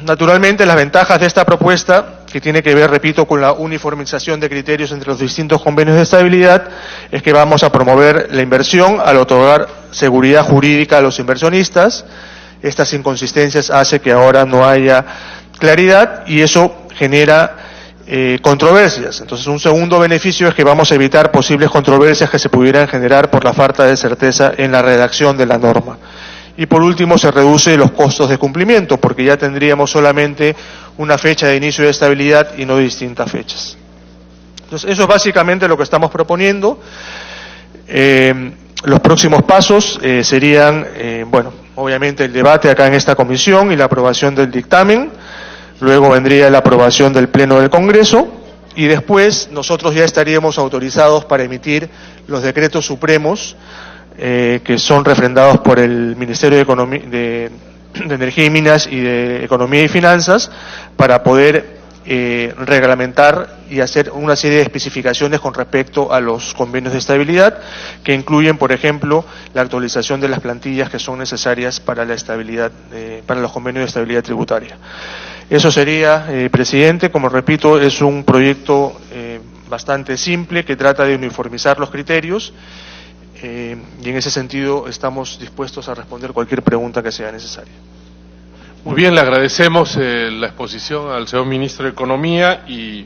Naturalmente, las ventajas de esta propuesta, que tiene que ver, repito, con la uniformización de criterios entre los distintos convenios de estabilidad, es que vamos a promover la inversión al otorgar seguridad jurídica a los inversionistas. Estas inconsistencias hacen que ahora no haya claridad y eso genera controversias. Entonces, un segundo beneficio es que vamos a evitar posibles controversias que se pudieran generar por la falta de certeza en la redacción de la norma. Y por último, se reduce los costos de cumplimiento, porque ya tendríamos solamente una fecha de inicio de estabilidad y no distintas fechas. Entonces, eso es básicamente lo que estamos proponiendo. Los próximos pasos serían, bueno, obviamente el debate acá en esta comisión y la aprobación del dictamen. Luego vendría la aprobación del Pleno del Congreso y después nosotros ya estaríamos autorizados para emitir los decretos supremos que son refrendados por el Ministerio de Energía y Minas y de Economía y Finanzas para poder reglamentar y hacer una serie de especificaciones con respecto a los convenios de estabilidad que incluyen, por ejemplo, la actualización de las plantillas que son necesarias para la estabilidad, para los convenios de estabilidad tributaria. Eso sería, presidente. Como repito, es un proyecto bastante simple que trata de uniformizar los criterios y en ese sentido estamos dispuestos a responder cualquier pregunta que sea necesaria. Muy bien, le agradecemos la exposición al señor Ministro de Economía y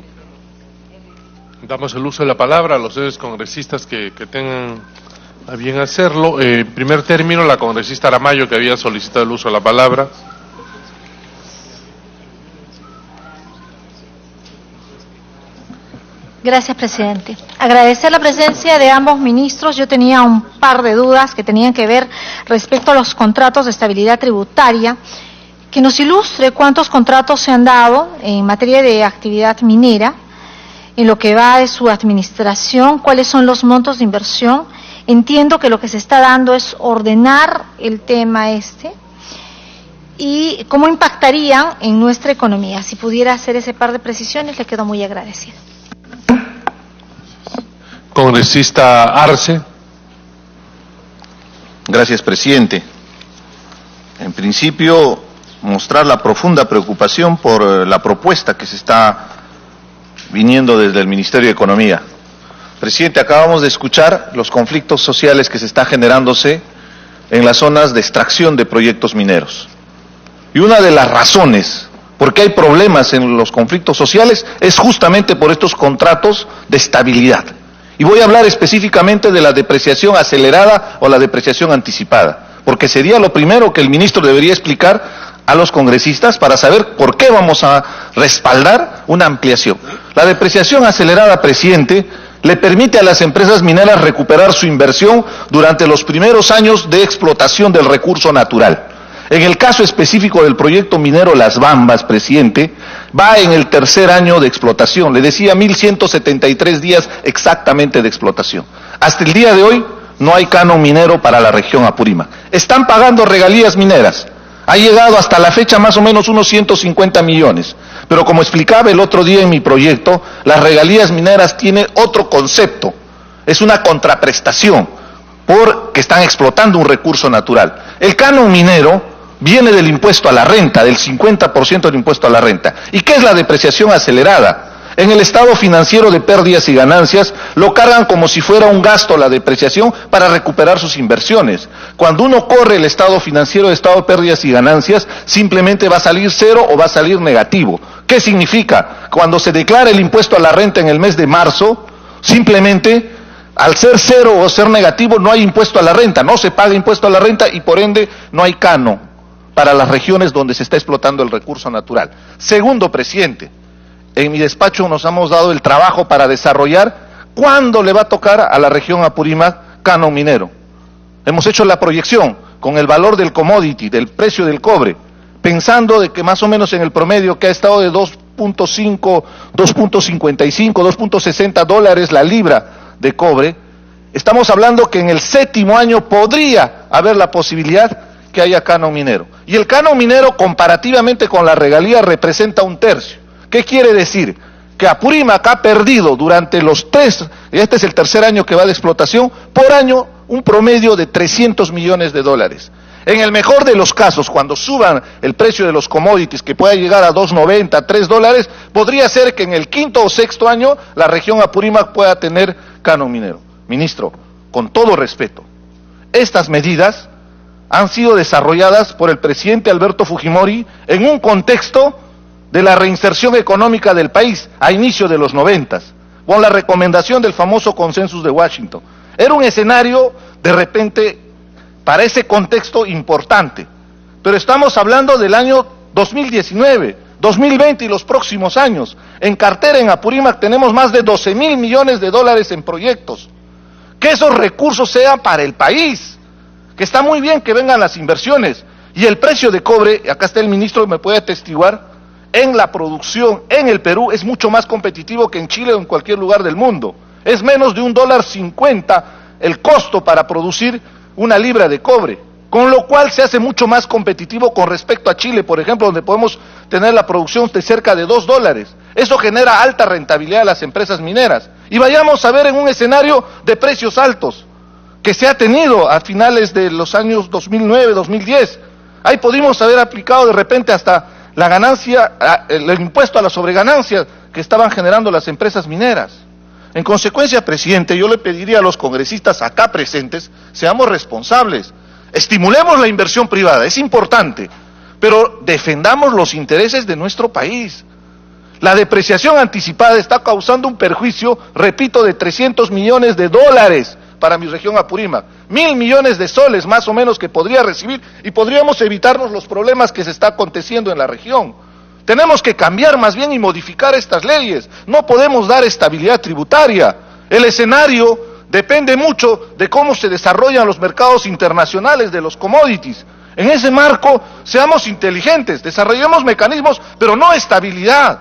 damos el uso de la palabra a los señores congresistas que tengan a bien hacerlo. En primer término, la congresista Aramayo, que había solicitado el uso de la palabra. Gracias, presidente. Agradecer la presencia de ambos ministros. Yo tenía un par de dudas que tenían que ver respecto a los contratos de estabilidad tributaria. Que nos ilustre cuántos contratos se han dado en materia de actividad minera, en lo que va de su administración, cuáles son los montos de inversión. Entiendo que lo que se está dando es ordenar el tema y cómo impactarían en nuestra economía. Si pudiera hacer ese par de precisiones, le quedo muy agradecida. Congresista Arce. Gracias, presidente. En principio, mostrar la profunda preocupación por la propuesta que se está viniendo desde el Ministerio de Economía. Presidente, acabamos de escuchar los conflictos sociales que se están generándose en las zonas de extracción de proyectos mineros. Y una de las razones por qué hay problemas en los conflictos sociales es justamente por estos contratos de estabilidad. Y voy a hablar específicamente de la depreciación acelerada o la depreciación anticipada, porque sería lo primero que el ministro debería explicar a los congresistas para saber por qué vamos a respaldar una ampliación. La depreciación acelerada, presidente, le permite a las empresas mineras recuperar su inversión durante los primeros años de explotación del recurso natural. En el caso específico del proyecto minero Las Bambas, presidente, va en el tercer año de explotación. Le decía 1.173 días exactamente de explotación. Hasta el día de hoy no hay canon minero para la región Apurímac. Están pagando regalías mineras. Ha llegado hasta la fecha más o menos unos 150 millones. Pero como explicaba el otro día en mi proyecto, las regalías mineras tienen otro concepto. Es una contraprestación porque están explotando un recurso natural. El canon minero viene del impuesto a la renta, del 50% del impuesto a la renta. ¿Y qué es la depreciación acelerada? En el estado financiero de pérdidas y ganancias lo cargan como si fuera un gasto la depreciación para recuperar sus inversiones. Cuando uno corre el estado financiero de estado de pérdidas y ganancias, simplemente va a salir cero o va a salir negativo. ¿Qué significa? Cuando se declara el impuesto a la renta en el mes de marzo, simplemente al ser cero o ser negativo no hay impuesto a la renta, no se paga impuesto a la renta y por ende no hay canon para las regiones donde se está explotando el recurso natural. Segundo, presidente, en mi despacho nos hemos dado el trabajo para desarrollar cuándo le va a tocar a la región Apurímac canon minero. Hemos hecho la proyección con el valor del commodity, del precio del cobre, pensando de que más o menos en el promedio que ha estado de 2.5, 2.55, 2.60 dólares la libra de cobre, estamos hablando que en el séptimo año podría haber la posibilidad que haya canon minero. Y el canon minero comparativamente con la regalía representa 1/3. ¿Qué quiere decir? Que Apurímac ha perdido durante los este es el tercer año que va de explotación, por año un promedio de 300 millones de dólares. En el mejor de los casos, cuando suban el precio de los commodities, que pueda llegar a $2.90, $3, podría ser que en el quinto o sexto año la región Apurímac pueda tener canon minero. Ministro, con todo respeto, estas medidas han sido desarrolladas por el presidente Alberto Fujimori en un contexto de la reinserción económica del país a inicio de los 90, con la recomendación del famoso Consensus de Washington. Era un escenario, de repente, para ese contexto importante, pero estamos hablando del año 2019, 2020 y los próximos años. En cartera en Apurímac tenemos más de 12.000 millones de dólares en proyectos. Que esos recursos sean para el país, que está muy bien que vengan las inversiones, y el precio de cobre, acá está el ministro que me puede atestiguar, en la producción en el Perú es mucho más competitivo que en Chile o en cualquier lugar del mundo. Es menos de $1.50 el costo para producir una libra de cobre, con lo cual se hace mucho más competitivo con respecto a Chile, por ejemplo, donde podemos tener la producción de cerca de $2. Eso genera alta rentabilidad a las empresas mineras. Y vayamos a ver en un escenario de precios altos, que se ha tenido a finales de los años 2009, 2010. Ahí pudimos haber aplicado de repente hasta la ganancia, el impuesto a la sobreganancia que estaban generando las empresas mineras. En consecuencia, presidente, yo le pediría a los congresistas acá presentes, seamos responsables, estimulemos la inversión privada, es importante, pero defendamos los intereses de nuestro país. La depreciación anticipada está causando un perjuicio, repito, de $300 millones para mi región Apurímac, 1.000 millones de soles más o menos que podría recibir, y podríamos evitarnos los problemas que se está aconteciendo en la región. Tenemos que cambiar más bien y modificar estas leyes. No podemos dar estabilidad tributaria. El escenario depende mucho de cómo se desarrollan los mercados internacionales de los commodities. En ese marco, seamos inteligentes, desarrollemos mecanismos, pero no estabilidad.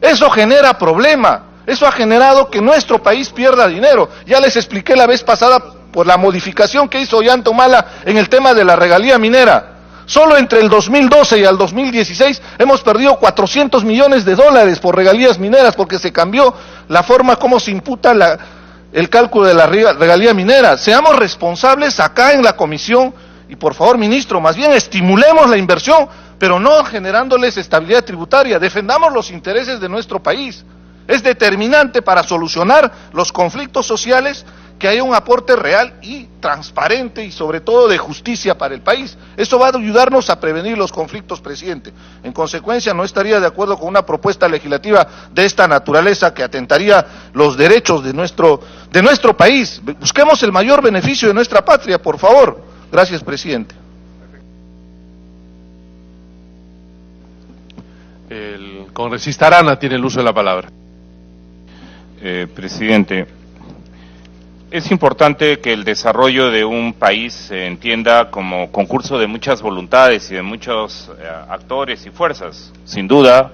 Eso genera problema. Eso ha generado que nuestro país pierda dinero. Ya les expliqué la vez pasada por la modificación que hizo Ollanta Humala en el tema de la regalía minera. Solo entre el 2012 y el 2016 hemos perdido $400 millones por regalías mineras, porque se cambió la forma como se imputa el cálculo de la regalía minera. Seamos responsables acá en la comisión y, por favor, ministro, más bien estimulemos la inversión, pero no generándoles estabilidad tributaria. Defendamos los intereses de nuestro país. Es determinante para solucionar los conflictos sociales que haya un aporte real y transparente y sobre todo de justicia para el país. Eso va a ayudarnos a prevenir los conflictos, presidente. En consecuencia, no estaría de acuerdo con una propuesta legislativa de esta naturaleza que atentaría los derechos de nuestro país. Busquemos el mayor beneficio de nuestra patria, por favor. Gracias, presidente. El congresista Arana tiene el uso de la palabra. Presidente, es importante que el desarrollo de un país se entienda como concurso de muchas voluntades y de muchos actores y fuerzas. Sin duda,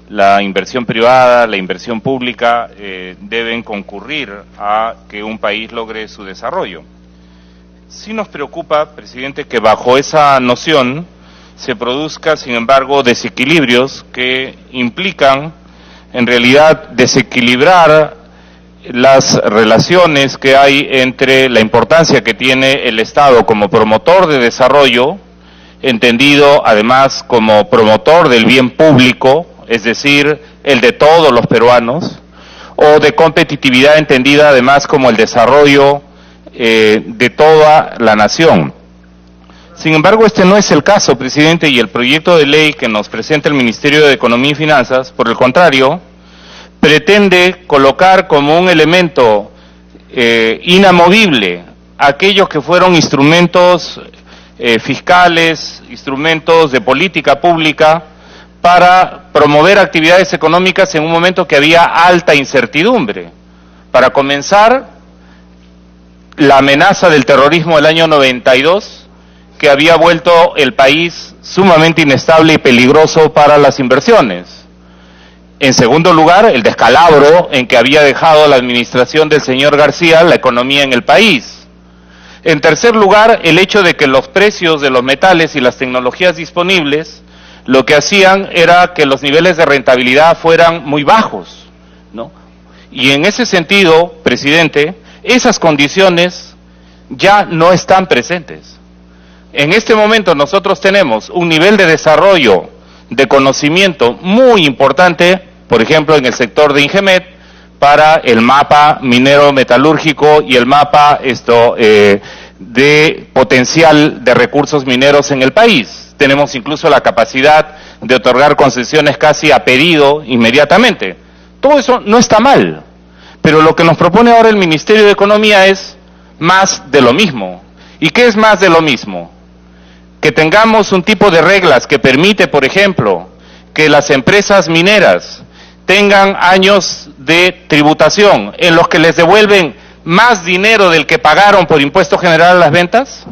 la inversión privada, la inversión pública deben concurrir a que un país logre su desarrollo. Sí nos preocupa, presidente, que bajo esa noción se produzca, sin embargo, desequilibrios que implican en realidad desequilibrar las relaciones que hay entre la importancia que tiene el Estado como promotor de desarrollo, entendido además como promotor del bien público, es decir, el de todos los peruanos, o de competitividad entendida además como el desarrollo de toda la nación. Sin embargo, este no es el caso, presidente, y el proyecto de ley que nos presenta el Ministerio de Economía y Finanzas, por el contrario, pretende colocar como un elemento inamovible aquellos que fueron instrumentos fiscales, instrumentos de política pública para promover actividades económicas en un momento que había alta incertidumbre. Para comenzar, la amenaza del terrorismo del año 92, que había vuelto el país sumamente inestable y peligroso para las inversiones. En segundo lugar, el descalabro en que había dejado la administración del señor García la economía en el país. En tercer lugar, el hecho de que los precios de los metales y las tecnologías disponibles lo que hacían era que los niveles de rentabilidad fueran muy bajos, ¿no? Y en ese sentido, presidente, esas condiciones ya no están presentes. En este momento nosotros tenemos un nivel de desarrollo, de conocimiento muy importante, por ejemplo, en el sector de Ingemet, para el mapa minero metalúrgico y el mapa de potencial de recursos mineros en el país. Tenemos incluso la capacidad de otorgar concesiones casi a pedido inmediatamente. Todo eso no está mal, pero lo que nos propone ahora el Ministerio de Economía es más de lo mismo. ¿Y qué es más de lo mismo? Que tengamos un tipo de reglas que permite, por ejemplo, que las empresas mineras tengan años de tributación en los que les devuelven más dinero del que pagaron por impuesto general a las ventas.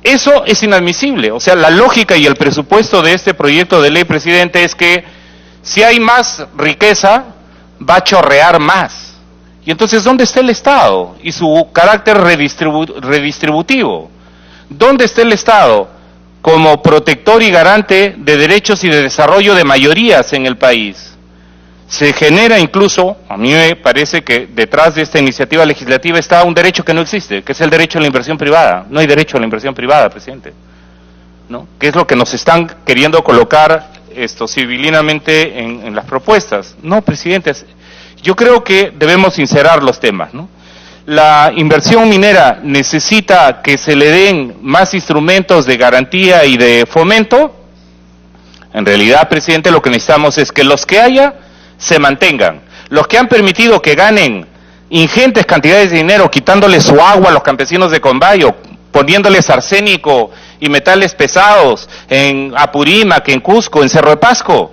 Eso es inadmisible. O sea, la lógica y el presupuesto de este proyecto de ley, presidente, es que si hay más riqueza, va a chorrear más. Y entonces, ¿dónde está el Estado y su carácter redistributivo? ¿Dónde está el Estado como protector y garante de derechos y de desarrollo de mayorías en el país? Se genera incluso, a mí me parece que detrás de esta iniciativa legislativa está un derecho que no existe, que es el derecho a la inversión privada. No hay derecho a la inversión privada, presidente, ¿no? Que es lo que nos están queriendo colocar civilinamente en las propuestas. No, presidente, yo creo que debemos sincerar los temas, ¿no? La inversión minera necesita que se le den más instrumentos de garantía y de fomento. En realidad, presidente, lo que necesitamos es que los que haya se mantengan. Los que han permitido que ganen ingentes cantidades de dinero, quitándoles su agua a los campesinos de Combayo, poniéndoles arsénico y metales pesados en Apurímac, en Cusco, en Cerro de Pasco,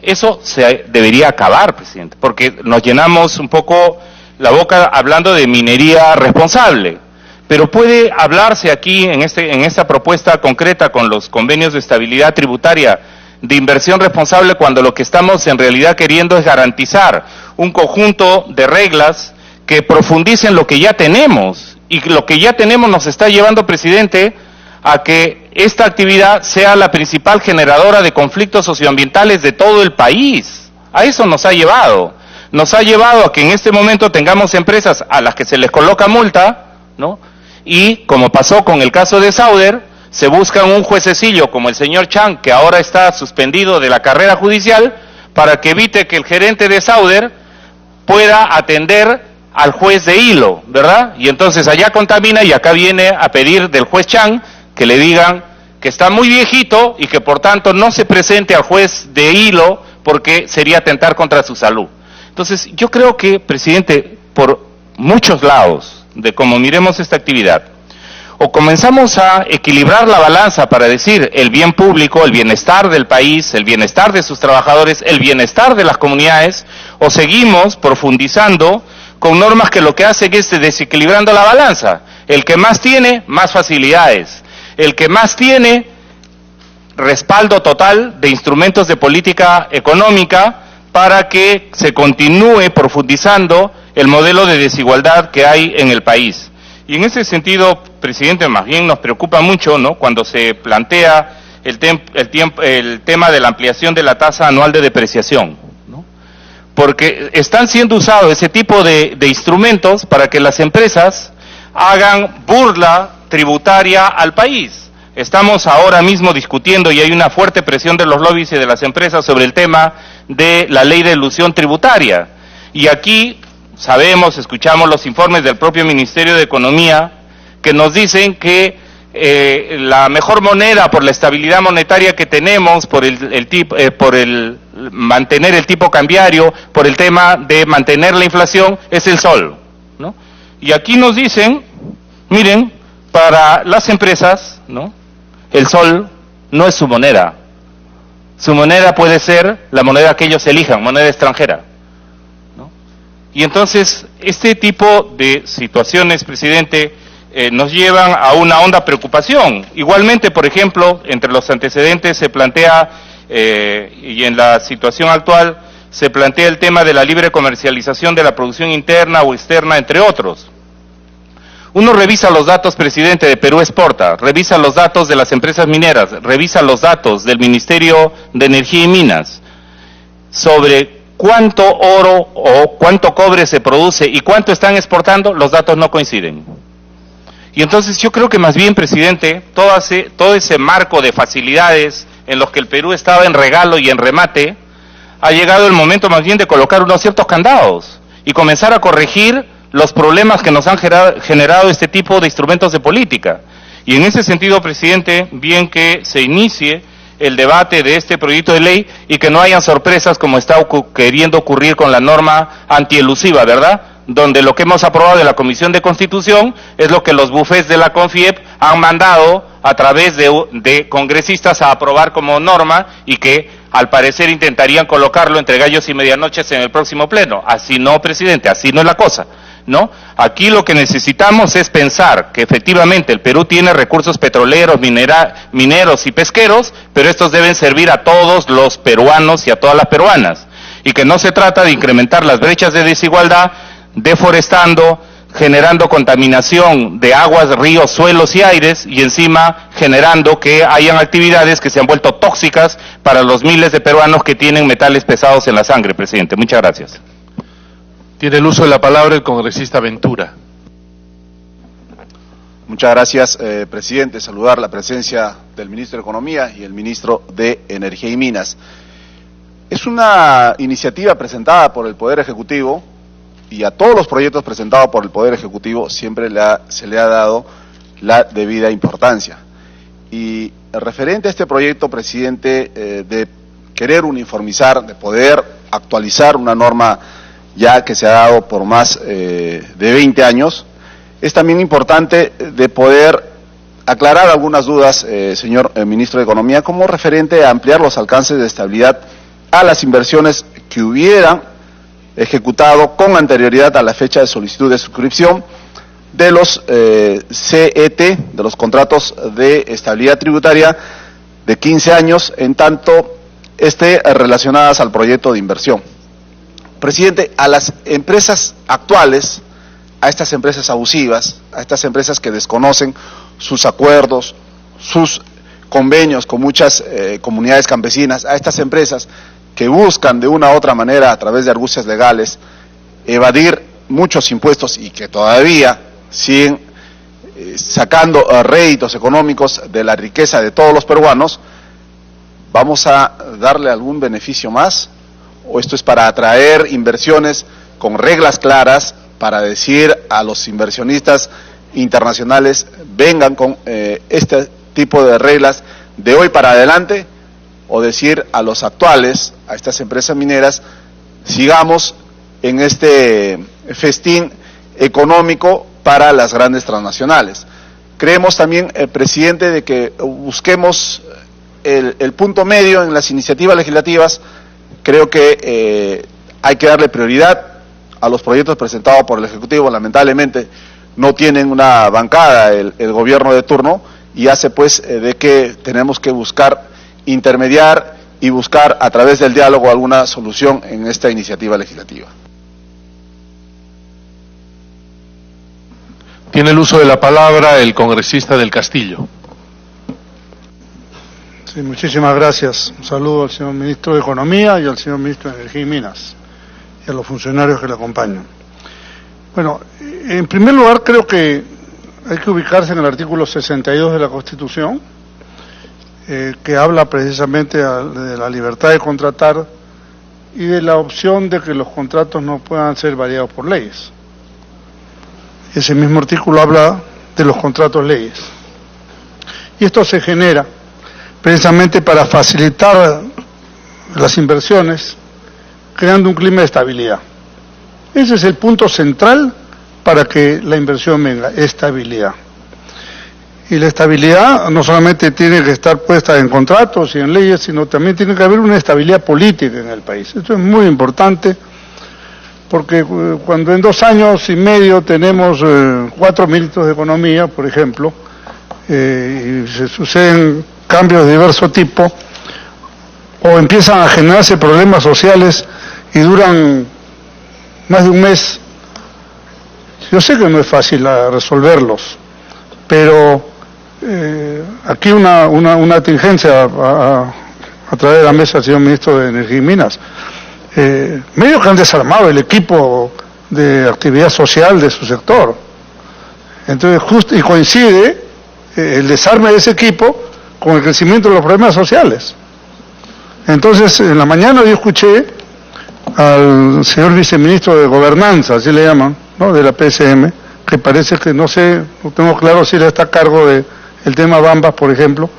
eso se debería acabar, presidente, porque nos llenamos un poco la boca hablando de minería responsable. Pero puede hablarse aquí, en esta propuesta concreta con los convenios de estabilidad tributaria, de inversión responsable, cuando lo que estamos en realidad queriendo es garantizar un conjunto de reglas que profundicen lo que ya tenemos, y lo que ya tenemos nos está llevando, presidente, a que esta actividad sea la principal generadora de conflictos socioambientales de todo el país. A eso nos ha llevado. Nos ha llevado a que en este momento tengamos empresas a las que se les coloca multa, ¿no? Y como pasó con el caso de Sauder, se busca un juececillo como el señor Chang, que ahora está suspendido de la carrera judicial, para que evite que el gerente de Sauder pueda atender al juez de Hilo, ¿verdad? Y entonces allá contamina y acá viene a pedir del juez Chang que le digan que está muy viejito y que por tanto no se presente al juez de Hilo porque sería atentar contra su salud. Entonces yo creo que, presidente, por muchos lados de cómo miremos esta actividad, o comenzamos a equilibrar la balanza para decir el bien público, el bienestar del país, el bienestar de sus trabajadores, el bienestar de las comunidades, o seguimos profundizando con normas que lo que hacen es desequilibrando la balanza. El que más tiene, más facilidades. El que más tiene, respaldo total de instrumentos de política económica para que se continúe profundizando el modelo de desigualdad que hay en el país. Y en ese sentido, presidente, más bien nos preocupa mucho, ¿no?, cuando se plantea el tema de la ampliación de la tasa anual de depreciación, ¿no? Porque están siendo usados ese tipo de instrumentos para que las empresas hagan burla tributaria al país. Estamos ahora mismo discutiendo y hay una fuerte presión de los lobbies y de las empresas sobre el tema de la ley de elusión tributaria. Y aquí sabemos, escuchamos los informes del propio Ministerio de Economía que nos dicen que la mejor moneda por la estabilidad monetaria que tenemos, por el mantener el tipo cambiario, por el tema de mantener la inflación, es el sol, ¿no? Y aquí nos dicen, miren, para las empresas, ¿no?, el sol no es su moneda. Su moneda puede ser la moneda que ellos elijan, moneda extranjera, ¿no? Y entonces, este tipo de situaciones, presidente, nos llevan a una honda preocupación. Igualmente, por ejemplo, entre los antecedentes se plantea, y en la situación actual, se plantea el tema de la libre comercialización de la producción interna o externa, entre otros. Uno revisa los datos, presidente, de Perú Exporta, revisa los datos de las empresas mineras, revisa los datos del Ministerio de Energía y Minas sobre cuánto oro o cuánto cobre se produce y cuánto están exportando. Los datos no coinciden. Y entonces yo creo que más bien, presidente, todo ese marco de facilidades en los que el Perú estaba en regalo y en remate, ha llegado el momento más bien de colocar unos ciertos candados y comenzar a corregir los problemas que nos han generado este tipo de instrumentos de política. Y en ese sentido, presidente, bien que se inicie el debate de este proyecto de ley y que no hayan sorpresas como está queriendo ocurrir con la norma antielusiva, ¿verdad? Donde lo que hemos aprobado de la Comisión de Constitución es lo que los bufés de la CONFIEP han mandado a través de congresistas a aprobar como norma y que al parecer intentarían colocarlo entre gallos y medianoches en el próximo pleno. Así no, presidente, así no es la cosa, ¿no? Aquí lo que necesitamos es pensar que efectivamente el Perú tiene recursos petroleros, mineros y pesqueros, pero estos deben servir a todos los peruanos y a todas las peruanas. Y que no se trata de incrementar las brechas de desigualdad, deforestando, generando contaminación de aguas, ríos, suelos y aires, y encima generando que hayan actividades que se han vuelto tóxicas para los miles de peruanos que tienen metales pesados en la sangre, presidente. Muchas gracias. Tiene el uso de la palabra el congresista Ventura. Muchas gracias, presidente. Saludar la presencia del ministro de Economía y el ministro de Energía y Minas. Es una iniciativa presentada por el Poder Ejecutivo y a todos los proyectos presentados por el Poder Ejecutivo siempre se le ha dado la debida importancia. Y referente a este proyecto, presidente, de querer uniformizar, de poder actualizar una norma ya que se ha dado por más de 20 años, es también importante de poder aclarar algunas dudas, señor ministro de Economía, como referente a ampliar los alcances de estabilidad a las inversiones que hubieran ejecutado con anterioridad a la fecha de solicitud de suscripción de los CET, de los contratos de estabilidad tributaria de 15 años, en tanto relacionadas al proyecto de inversión. Presidente, a las empresas actuales, a estas empresas abusivas, a estas empresas que desconocen sus acuerdos, sus convenios con muchas comunidades campesinas, a estas empresas que buscan de una u otra manera, a través de argucias legales, evadir muchos impuestos y que todavía siguen sacando réditos económicos de la riqueza de todos los peruanos, ¿vamos a darle algún beneficio más? ¿O esto es para atraer inversiones con reglas claras, para decir a los inversionistas internacionales, vengan con este tipo de reglas de hoy para adelante? O decir a los actuales, a estas empresas mineras, sigamos en este festín económico para las grandes transnacionales. Creemos también, presidente, de que busquemos el punto medio en las iniciativas legislativas. Creo que hay que darle prioridad a los proyectos presentados por el Ejecutivo. Lamentablemente no tienen una bancada el gobierno de turno y hace pues de que tenemos que buscar intermediar y buscar a través del diálogo alguna solución en esta iniciativa legislativa. Tiene el uso de la palabra el congresista del Castillo. Sí, muchísimas gracias. Un saludo al señor ministro de Economía y al señor ministro de Energía y Minas y a los funcionarios que le acompañan. Bueno, en primer lugar creo que hay que ubicarse en el artículo 62 de la Constitución, que habla precisamente de la libertad de contratar y de la opción de que los contratos no puedan ser variados por leyes. Ese mismo artículo habla de los contratos leyes. Y esto se genera precisamente para facilitar las inversiones, creando un clima de estabilidad. Ese es el punto central para que la inversión venga, estabilidad. Y la estabilidad no solamente tiene que estar puesta en contratos y en leyes, sino también tiene que haber una estabilidad política en el país. Esto es muy importante, porque cuando en 2 años y medio tenemos 4 ministros de Economía, por ejemplo, y se suceden cambios de diverso tipo, o empiezan a generarse problemas sociales y duran más de un mes. Yo sé que no es fácil resolverlos, pero aquí una tingencia a través de la mesa del señor ministro de Energía y Minas. Medio que han desarmado el equipo de actividad social de su sector. Entonces, justo y coincide el desarme de ese equipo con el crecimiento de los problemas sociales. Entonces, en la mañana yo escuché al señor viceministro de Gobernanza, así le llaman, ¿no?, de la PSM, que parece que, no sé, no tengo claro si él está a cargo del tema Bambas, por ejemplo.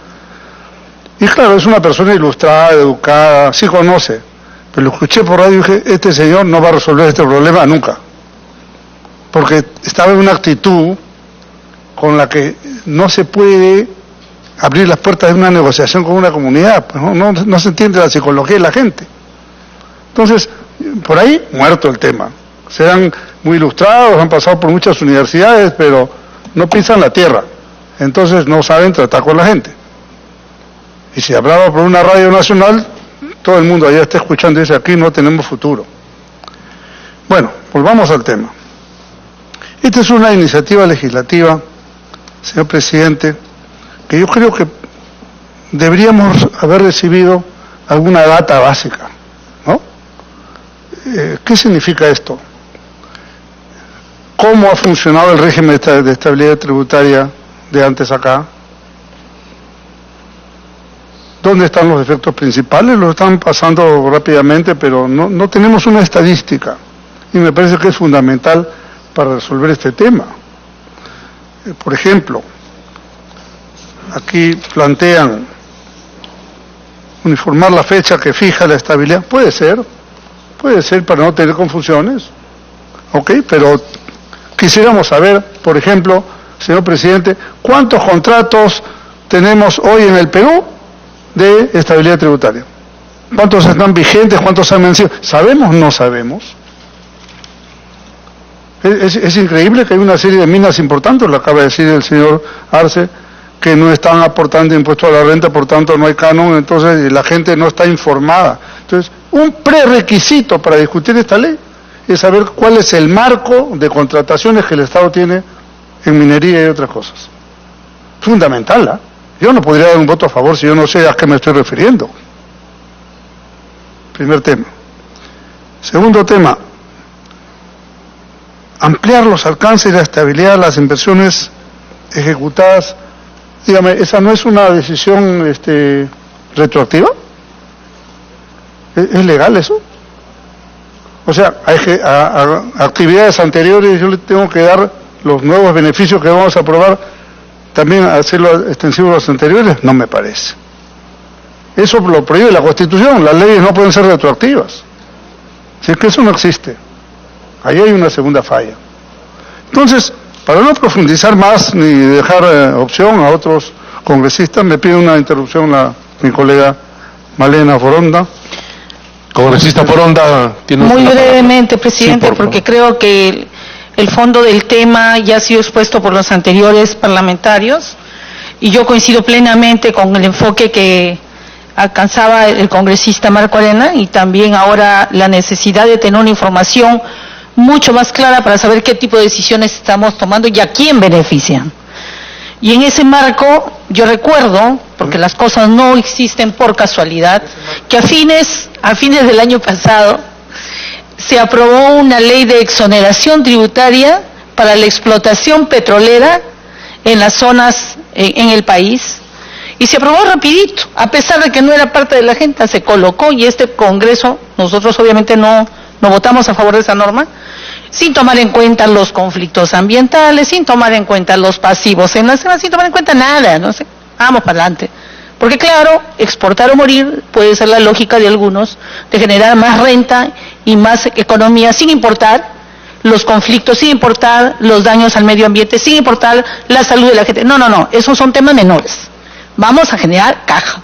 Y claro, es una persona ilustrada, educada, sí conoce, pero lo escuché por radio y dije, este señor no va a resolver este problema nunca, porque estaba en una actitud con la que no se puede abrir las puertas de una negociación con una comunidad, pues no se entiende la psicología de la gente. Entonces, por ahí, muerto el tema. Serán muy ilustrados, han pasado por muchas universidades, pero no pisan la tierra. Entonces no saben tratar con la gente. Y si hablaba por una radio nacional, todo el mundo allá está escuchando y dice, aquí no tenemos futuro. Bueno, volvamos al tema. Esta es una iniciativa legislativa, señor presidente, que yo creo que deberíamos haber recibido alguna data básica, ¿no? ¿Qué significa esto? ¿Cómo ha funcionado el régimen de estabilidad tributaria de antes acá? ¿Dónde están los efectos principales? Lo están pasando rápidamente, pero no tenemos una estadística. Y me parece que es fundamental para resolver este tema. Por ejemplo, aquí plantean uniformar la fecha que fija la estabilidad. Puede ser para no tener confusiones, ¿ok? Pero quisiéramos saber, por ejemplo, señor presidente, ¿cuántos contratos tenemos hoy en el Perú de estabilidad tributaria? ¿Cuántos están vigentes? ¿Cuántos han vencido? ¿Sabemos? No sabemos. Es increíble que hay una serie de minas importantes, lo acaba de decir el señor Arce, que no están aportando impuesto a la renta, por tanto no hay canon, entonces la gente no está informada. Entonces, un prerequisito para discutir esta ley es saber cuál es el marco de contrataciones que el Estado tiene en minería y otras cosas. Fundamental, ¿eh? Yo no podría dar un voto a favor si yo no sé a qué me estoy refiriendo. Primer tema. Segundo tema, ampliar los alcances y la estabilidad de las inversiones ejecutadas. Dígame, ¿esa no es una decisión retroactiva? ¿Es legal eso? O sea, a actividades anteriores yo le tengo que dar los nuevos beneficios que vamos a aprobar, también hacerlo extensivo a los anteriores, no me parece. Eso lo prohíbe la Constitución, las leyes no pueden ser retroactivas. Si es que eso no existe. Ahí hay una segunda falla. Entonces, para no profundizar más ni dejar opción a otros congresistas, me pide una interrupción mi colega Malena Foronda. Congresista Foronda, tiene muy brevemente, presidente, sí, porque creo que el fondo del tema ya ha sido expuesto por los anteriores parlamentarios y yo coincido plenamente con el enfoque que alcanzaba el congresista Marco Arena y también ahora la necesidad de tener una información mucho más clara para saber qué tipo de decisiones estamos tomando y a quién benefician. Y en ese marco, yo recuerdo, porque las cosas no existen por casualidad, que a fines del año pasado se aprobó una ley de exoneración tributaria para la explotación petrolera en las zonas en el país, y se aprobó rapidito, a pesar de que no era parte de la agenda, se colocó, y este Congreso, nosotros obviamente no votamos a favor de esa norma, sin tomar en cuenta los conflictos ambientales, sin tomar en cuenta los pasivos en la zona, sin tomar en cuenta nada, no sé, vamos para adelante. Porque claro, exportar o morir puede ser la lógica de algunos, de generar más renta y más economía, sin importar los conflictos, sin importar los daños al medio ambiente, sin importar la salud de la gente. No, esos son temas menores. Vamos a generar caja,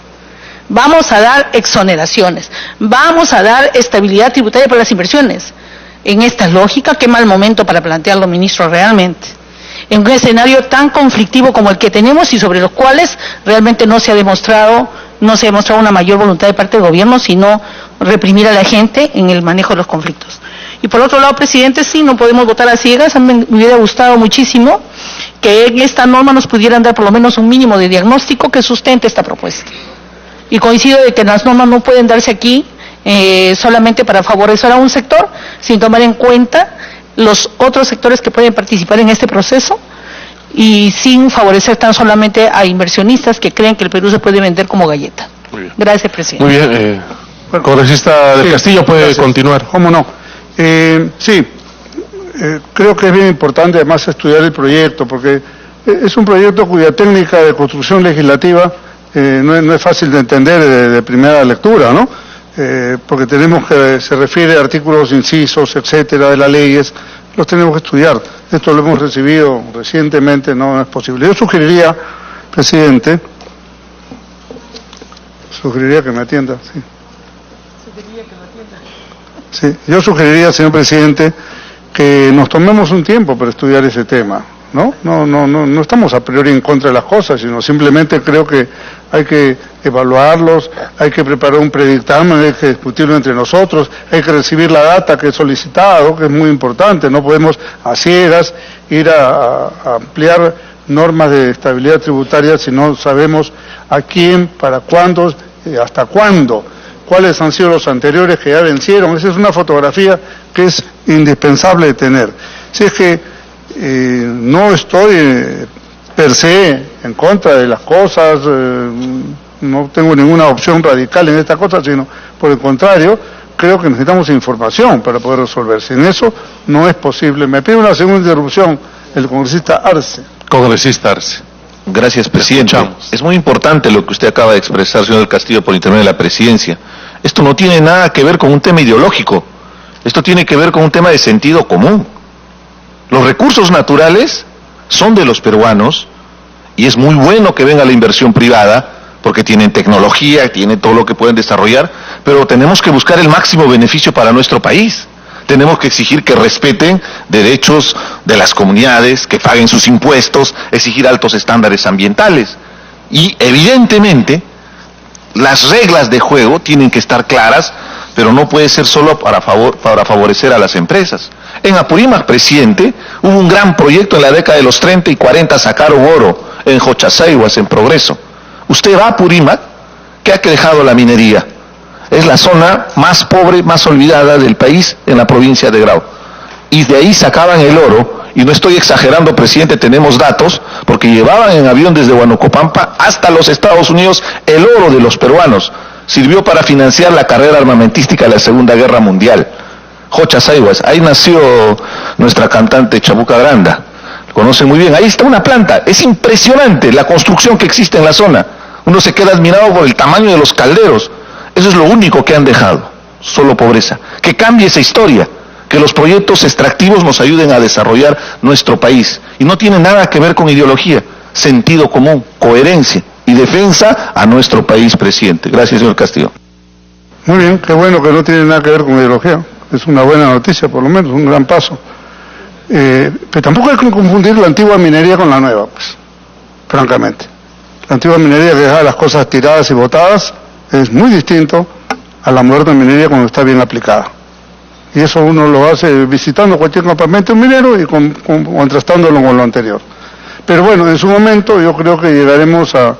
vamos a dar exoneraciones, vamos a dar estabilidad tributaria para las inversiones. En esta lógica, qué mal momento para plantearlo, ministro, realmente. En un escenario tan conflictivo como el que tenemos y sobre los cuales realmente no se ha demostrado una mayor voluntad de parte del gobierno, sino reprimir a la gente en el manejo de los conflictos. Y por otro lado, presidente, sí, no podemos votar a ciegas. A mí me hubiera gustado muchísimo que en esta norma nos pudieran dar por lo menos un mínimo de diagnóstico que sustente esta propuesta. Y coincido de que las normas no pueden darse aquí solamente para favorecer a un sector, sin tomar en cuenta los otros sectores que pueden participar en este proceso y sin favorecer tan solamente a inversionistas que creen que el Perú se puede vender como galleta. Muy bien. Gracias, presidente. Muy bien. Congresista del Castillo puede gracias. continuar. ¿Cómo no? Creo que es bien importante además estudiar el proyecto, porque es un proyecto cuya técnica de construcción legislativa no es fácil de entender de primera lectura, ¿no? Porque tenemos que, se refiere a artículos, incisos, etcétera, de las leyes, los tenemos que estudiar. Esto lo hemos recibido recientemente, no es posible. Yo sugeriría, presidente, que me atienda, sí. Sí, yo sugeriría, señor presidente, que nos tomemos un tiempo para estudiar ese tema, ¿no? No estamos a priori en contra de las cosas, sino simplemente creo que hay que evaluarlos, hay que preparar un predictamen, hay que discutirlo entre nosotros, hay que recibir la data que he solicitado, que es muy importante, no podemos a ciegas ir a ampliar normas de estabilidad tributaria si no sabemos a quién, para cuándo, hasta cuándo, cuáles han sido los anteriores que ya vencieron. Esa es una fotografía que es indispensable de tener. Si es que no estoy per se en contra de las cosas, no tengo ninguna opción radical en esta cosa, sino por el contrario, creo que necesitamos información para poder resolver. Sin eso no es posible. Me pide una segunda interrupción el congresista Arce. Congresista Arce. Gracias, presidente. Es muy importante lo que usted acaba de expresar, señor del Castillo, por intermedio de la presidencia. Esto no tiene nada que ver con un tema ideológico. Esto tiene que ver con un tema de sentido común. Los recursos naturales son de los peruanos y es muy bueno que venga la inversión privada porque tienen tecnología, tienen todo lo que pueden desarrollar, pero tenemos que buscar el máximo beneficio para nuestro país. Tenemos que exigir que respeten derechos de las comunidades, que paguen sus impuestos, exigir altos estándares ambientales. Y evidentemente, las reglas de juego tienen que estar claras, pero no puede ser solo para favorecer a las empresas. En Apurímac, presidente, hubo un gran proyecto en la década de los 30 y 40, sacaron oro en Jochasaiguas, en Progreso. Usted va a Apurímac, ¿qué ha dejado la minería? Es la zona más pobre, más olvidada del país en la provincia de Grau. Y de ahí sacaban el oro, y no estoy exagerando, presidente, tenemos datos, porque llevaban en avión desde Huanocopampa hasta los Estados Unidos el oro de los peruanos. Sirvió para financiar la carrera armamentística de la Segunda Guerra Mundial. Jochasaiguas, ahí nació nuestra cantante Chabuca Granda. Lo conocen muy bien, ahí está una planta. Es impresionante la construcción que existe en la zona. Uno se queda admirado por el tamaño de los calderos. Eso es lo único que han dejado, solo pobreza. Que cambie esa historia, que los proyectos extractivos nos ayuden a desarrollar nuestro país. Y no tiene nada que ver con ideología, sentido común, coherencia y defensa a nuestro país, presidente. Gracias, señor Castillo. Muy bien, qué bueno que no tiene nada que ver con ideología. Es una buena noticia, por lo menos, un gran paso. Pero tampoco hay que confundir la antigua minería con la nueva, pues, francamente. La antigua minería que deja las cosas tiradas y botadas es muy distinto a la moderna minería cuando está bien aplicada. Y eso uno lo hace visitando cualquier campamento minero y contrastándolo con lo anterior. Pero bueno, en su momento yo creo que llegaremos a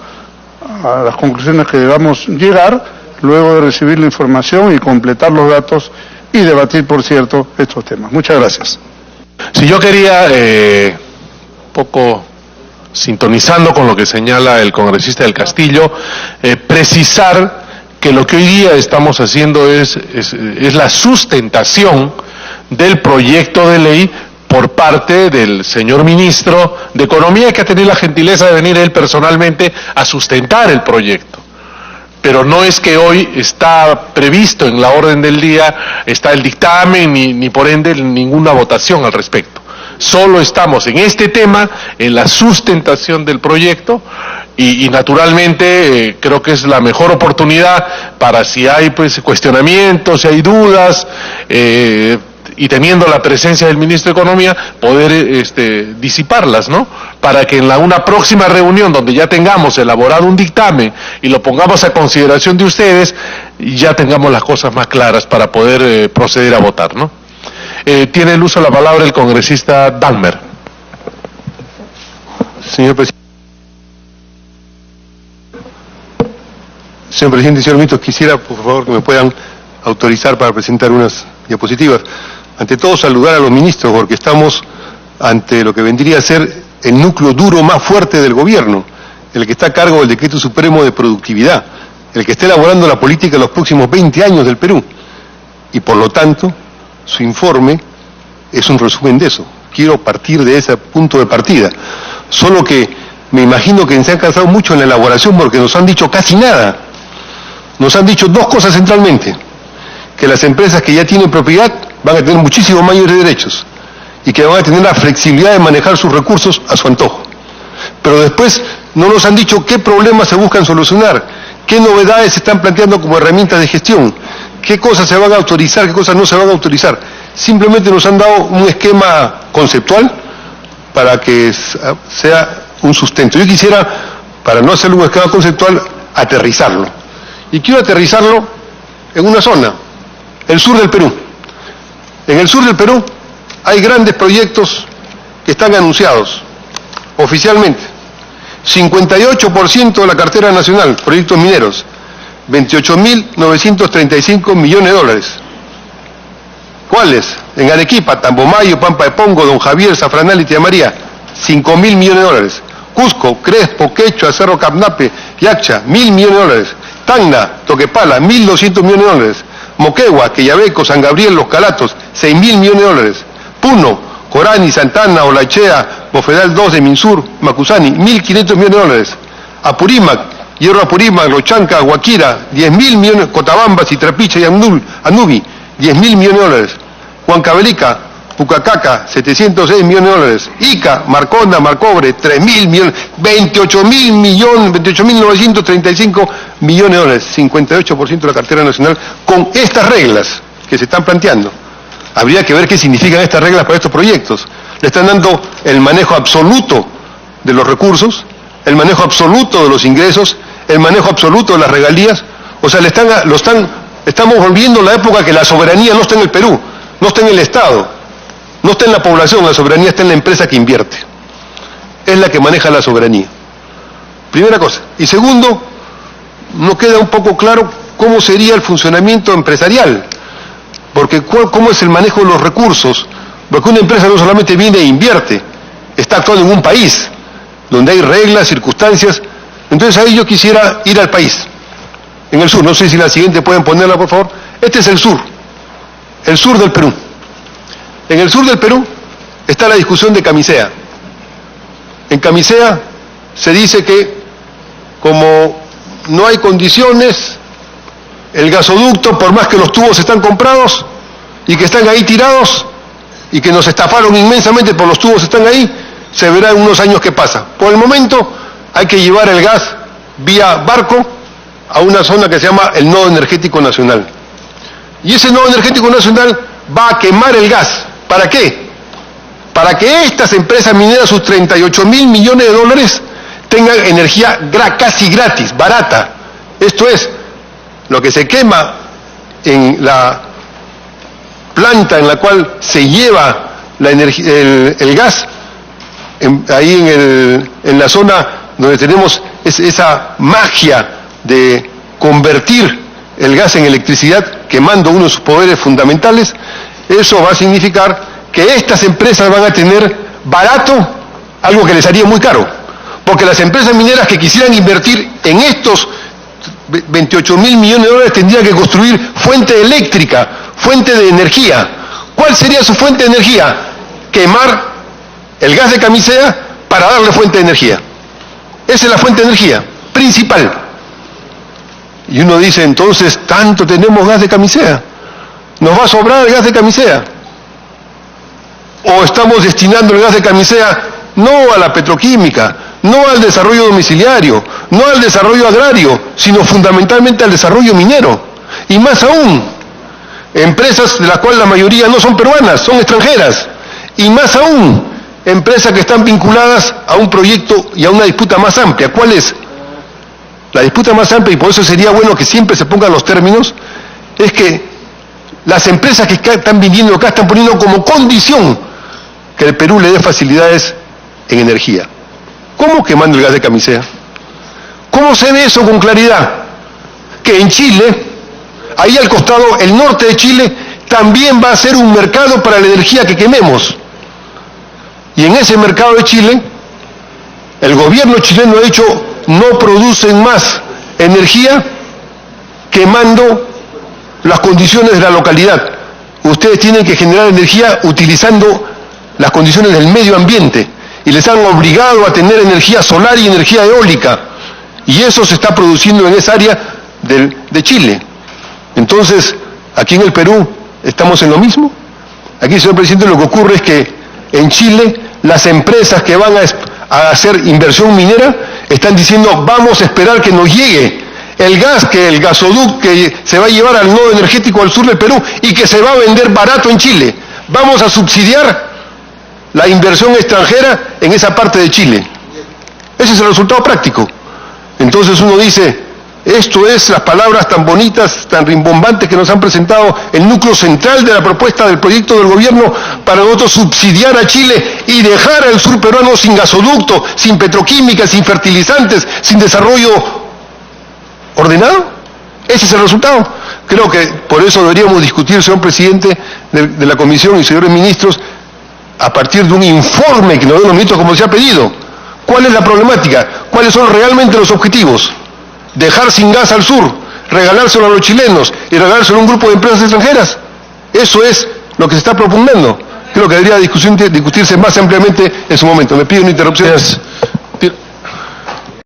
las conclusiones que debamos llegar, luego de recibir la información y completar los datos y debatir, por cierto, estos temas. Muchas gracias. Si yo quería, poco sintonizando con lo que señala el congresista del Castillo, precisar que lo que hoy día estamos haciendo es la sustentación del proyecto de ley por parte del señor ministro de Economía, que ha tenido la gentileza de venir él personalmente a sustentar el proyecto. Pero no es que hoy está previsto en la orden del día, está el dictamen, ni por ende ninguna votación al respecto. Solo estamos en este tema, en la sustentación del proyecto, y naturalmente creo que es la mejor oportunidad para, si hay pues cuestionamientos, si hay dudas, y teniendo la presencia del ministro de Economía, poder disiparlas, ¿no? Para que en una próxima reunión donde ya tengamos elaborado un dictamen y lo pongamos a consideración de ustedes, ya tengamos las cosas más claras para poder proceder a votar, ¿no? Tiene el uso de la palabra el congresista Dahmer. Señor presidente, señor ministro, quisiera por favor que me puedan autorizar para presentar unas diapositivas. Ante todo, saludar a los ministros, porque estamos ante lo que vendría a ser el núcleo duro más fuerte del gobierno, el que está a cargo del Decreto Supremo de Productividad, el que está elaborando la política de los próximos 20 años del Perú. Y por lo tanto, su informe es un resumen de eso. Quiero partir de ese punto de partida. Solo que me imagino que se han cansado mucho en la elaboración porque nos han dicho casi nada. Nos han dicho dos cosas centralmente: que las empresas que ya tienen propiedad van a tener muchísimos mayores derechos y que van a tener la flexibilidad de manejar sus recursos a su antojo. Pero después no nos han dicho qué problemas se buscan solucionar, qué novedades se están planteando como herramientas de gestión, qué cosas se van a autorizar, qué cosas no se van a autorizar. Simplemente nos han dado un esquema conceptual para que sea un sustento. Yo quisiera, para no hacerlo un esquema conceptual, aterrizarlo. Y quiero aterrizarlo en una zona, el sur del Perú. En el sur del Perú hay grandes proyectos que están anunciados oficialmente. 58% de la cartera nacional, proyectos mineros, 28.935 millones de dólares. ¿Cuáles? En Arequipa, Tambomayo, Pampa de Pongo, Don Javier, Zafranal y Tía María, 5.000 millones de dólares. Cusco, Crespo, Quechua, Cerro Capnape, Yacha, 1.000 millones de dólares. Tacna, Toquepala, 1.200 millones de dólares. Moquegua, Queyabeco, San Gabriel, Los Calatos, 6.000 millones de dólares. Puno, Corani, Santana, Olachea, Bofedal 2 de Minsur, Macusani, 1.500 millones de dólares. Apurímac, Hierro Apurímac, Lochanca, Guaquira, 10.000 millones, Cotabamba, Citrapicha y Anubi, 10.000 millones de dólares. Huancavelica, Pucacaca, 706 millones de dólares. Ica, Marconda, Marcobre, 3.000 millones, 28.935 millones de dólares, 58% de la cartera nacional, con estas reglas que se están planteando. Habría que ver qué significan estas reglas para estos proyectos. Le están dando el manejo absoluto de los recursos, el manejo absoluto de los ingresos, el manejo absoluto de las regalías. O sea, estamos volviendo a la época que la soberanía no está en el Perú, no está en el Estado, no está en la población, la soberanía está en la empresa que invierte. Es la que maneja la soberanía. Primera cosa. Y segundo, no queda un poco claro cómo sería el funcionamiento empresarial. Porque ¿cómo es el manejo de los recursos? Porque una empresa no solamente viene e invierte, está actuando en un país, donde hay reglas, circunstancias. Entonces ahí yo quisiera ir al país, en el sur. No sé si la siguiente pueden ponerla, por favor. Este es el sur del Perú. En el sur del Perú está la discusión de Camisea. En Camisea se dice que como no hay condiciones, el gasoducto, por más que los tubos están comprados y que están ahí tirados y que nos estafaron inmensamente por los tubos están ahí, se verá en unos años qué pasa. Por el momento hay que llevar el gas vía barco a una zona que se llama el Nodo Energético Nacional. Y ese Nodo Energético Nacional va a quemar el gas. ¿Para qué? Para que estas empresas mineras, sus 38.000 millones de dólares, tengan energía casi gratis, barata. Esto es, lo que se quema en la planta en la cual se lleva la energía, el gas, ahí en la zona donde tenemos esa magia de convertir el gas en electricidad, quemando uno de sus poderes fundamentales. Eso va a significar que estas empresas van a tener barato algo que les haría muy caro, porque las empresas mineras que quisieran invertir en estos 28.000 millones de dólares tendrían que construir fuente eléctrica, fuente de energía. ¿Cuál sería su fuente de energía? Quemar el gas de Camisea para darle fuente de energía. Esa es la fuente de energía principal. Y uno dice, entonces, tanto tenemos gas de Camisea, ¿nos va a sobrar el gas de Camisea? ¿O estamos destinando el gas de Camisea no a la petroquímica, no al desarrollo domiciliario, no al desarrollo agrario, sino fundamentalmente al desarrollo minero? Y más aún, empresas de las cuales la mayoría no son peruanas, son extranjeras. Y más aún, empresas que están vinculadas a un proyecto y a una disputa más amplia. ¿Cuál es? La disputa más amplia, y por eso sería bueno que siempre se pongan los términos, es que las empresas que están viniendo acá están poniendo como condición que el Perú le dé facilidades en energía. ¿Cómo quemando el gas de Camisea? ¿Cómo se ve eso con claridad? Que en Chile, ahí al costado, el norte de Chile, también va a ser un mercado para la energía que quememos. Y en ese mercado de Chile El gobierno chileno ha dicho, no producen más energía quemando las condiciones de la localidad. Ustedes tienen que generar energía utilizando las condiciones del medio ambiente y les han obligado a tener energía solar y energía eólica, y eso se está produciendo en esa área de Chile. Entonces, aquí en el Perú estamos en lo mismo. Aquí, señor presidente, lo que ocurre es que en Chile las empresas que van a hacer inversión minera están diciendo, vamos a esperar que nos llegue el gas, que el gasoducto que se va a llevar al nodo energético al sur del Perú y que se va a vender barato en Chile. Vamos a subsidiar la inversión extranjera en esa parte de Chile. Ese es el resultado práctico. Entonces uno dice, esto es las palabras tan bonitas, tan rimbombantes que nos han presentado, el núcleo central de la propuesta del proyecto del gobierno para nosotros subsidiar a Chile y dejar al sur peruano sin gasoducto, sin petroquímica, sin fertilizantes, sin desarrollo ordenado. Ese es el resultado. Creo que por eso deberíamos discutir, señor presidente de la comisión y señores ministros, a partir de un informe que nos den los ministros como se ha pedido. ¿Cuál es la problemática? ¿Cuáles son realmente los objetivos? Dejar sin gas al sur, regalárselo a los chilenos y regalárselo a un grupo de empresas extranjeras. Eso es lo que se está proponiendo. Creo que debería discutirse más ampliamente en su momento. Me pido una interrupción. Gracias.